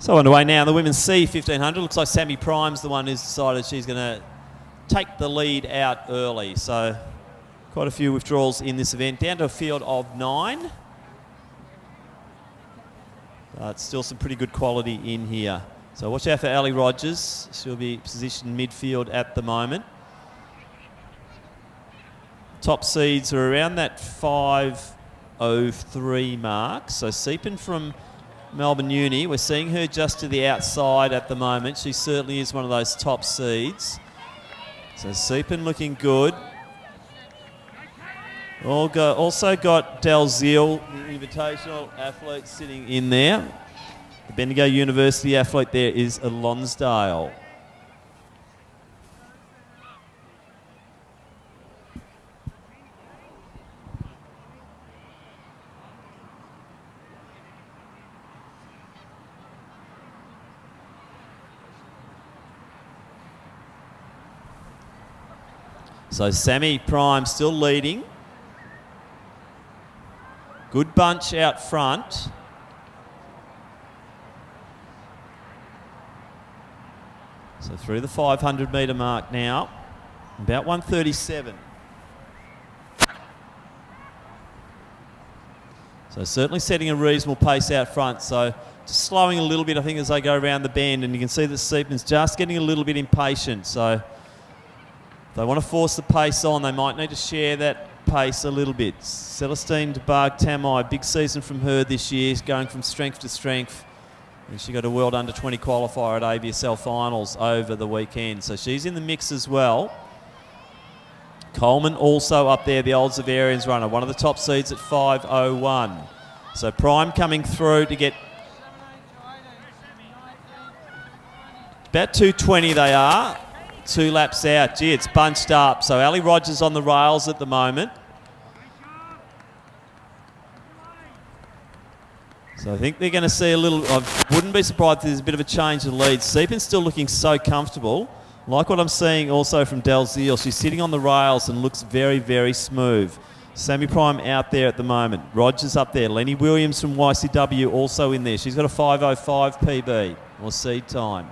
So underway now, the women's C 1500. Looks like Sammy Prime's the one who's decided she's going to take the lead out early. So quite a few withdrawals in this event, down to a field of 9. But still some pretty good quality in here. So watch out for Ali Rogers. She'll be positioned midfield at the moment. Top seeds are around that 5:03 mark. So Seepin from Melbourne Uni, we're seeing her just to the outside at the moment. She certainly is one of those top seeds. So Seepin looking good. Also got Dalziel, the invitational athlete, sitting in there. The Bendigo University athlete there is a Lonsdale. So Sammy Prime still leading. Good bunch out front. So through the 500 metre mark now, about 1:37. So certainly setting a reasonable pace out front. So just slowing a little bit, I think, as they go around the bend, and you can see that Seepin's just getting a little bit impatient. So if they want to force the pace on, they might need to share that pace a little bit. Celestine DeBarg Tamai, big season from her this year, going from strength to strength. And she got a World Under-20 qualifier at ABSL Finals over the weekend. So she's in the mix as well. Coleman also up there, the old Zavarians runner, one of the top seeds at 5:01. So Prime coming through to get about 2:20 they are. 2 laps out. Gee, it's bunched up. So Ali Rogers on the rails at the moment. So I think they're going to see a little, I wouldn't be surprised if there's a bit of a change in lead. Seepin's still looking so comfortable. Like what I'm seeing also from Dalziel. She's sitting on the rails and looks very, very smooth. Sammy Prime out there at the moment. Rogers up there. Lenny Williams from YCW also in there. She's got a 5:05 PB or seed time.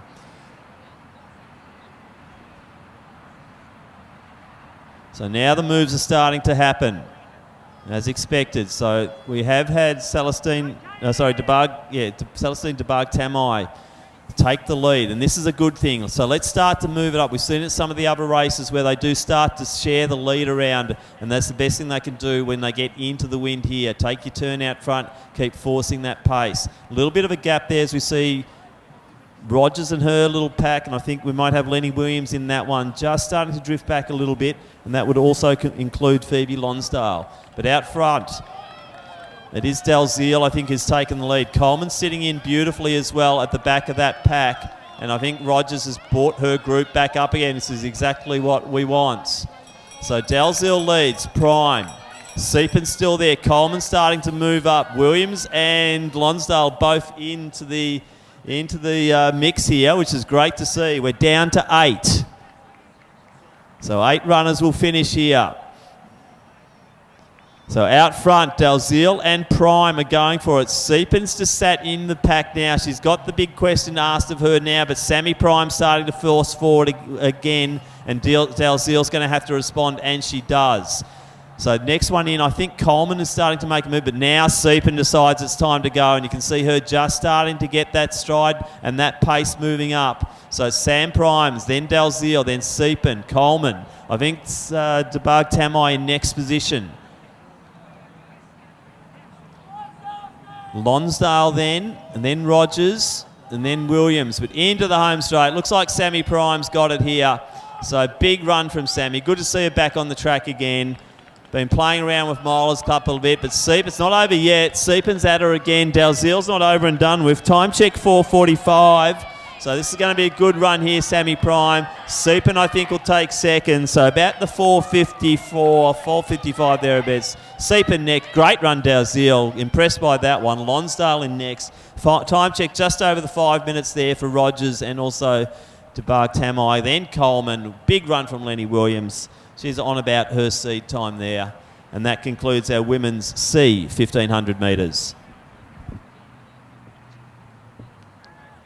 So now the moves are starting to happen, as expected. So we have had Celestine DeBarg Tamai take the lead, and this is a good thing. So let's start to move it up. We've seen it in some of the other races where they do start to share the lead around, and that's the best thing they can do when they get into the wind here. Take your turn out front, keep forcing that pace. A little bit of a gap there as we see Rogers and her little pack, and I think we might have Lenny Williams in that one, just starting to drift back a little bit, and that would also include Phoebe Lonsdale. But out front, it is Dalziel, I think, has taken the lead. Coleman sitting in beautifully as well at the back of that pack, and I think Rogers has brought her group back up again. This is exactly what we want. So Dalziel leads, Prime. Seepin's still there. Coleman starting to move up. Williams and Lonsdale both into the mix here, which is great to see. We're down to 8. So 8 runners will finish here. So out front, Dalziel and Prime are going for it. Seepin's just sat in the pack now. She's got the big question asked of her now, but Sammy Prime starting to force forward again, and Dalziel's going to have to respond, and she does. So next one in, I think Coleman is starting to make a move, but now Seepin decides it's time to go, and you can see her just starting to get that stride and that pace moving up. So Sam Primes, then Dalziel, then Seepin, Coleman. I think it's DeBarg Tamai in next position. Lonsdale then, and then Rogers, and then Williams. But into the home straight. Looks like Sammy Prime's got it here. So big run from Sammy. Good to see her back on the track again. Been playing around with Milers Club a little bit, but Seepin's not over yet. Seepin's at her again. Dalziel's not over and done with. Time check 4:45. So this is going to be a good run here, Sammy Prime. Seepin, I think, will take second. So about the 4:54, 4:55 thereabouts. Seepin next. Great run, Dalziel. Impressed by that one. Lonsdale in next. Time check just over the 5 minutes there for Rogers and also DeBarg Tamai. Then Coleman. Big run from Lenny Williams. She's on about her seed time there. And that concludes our women's C 1500 metres.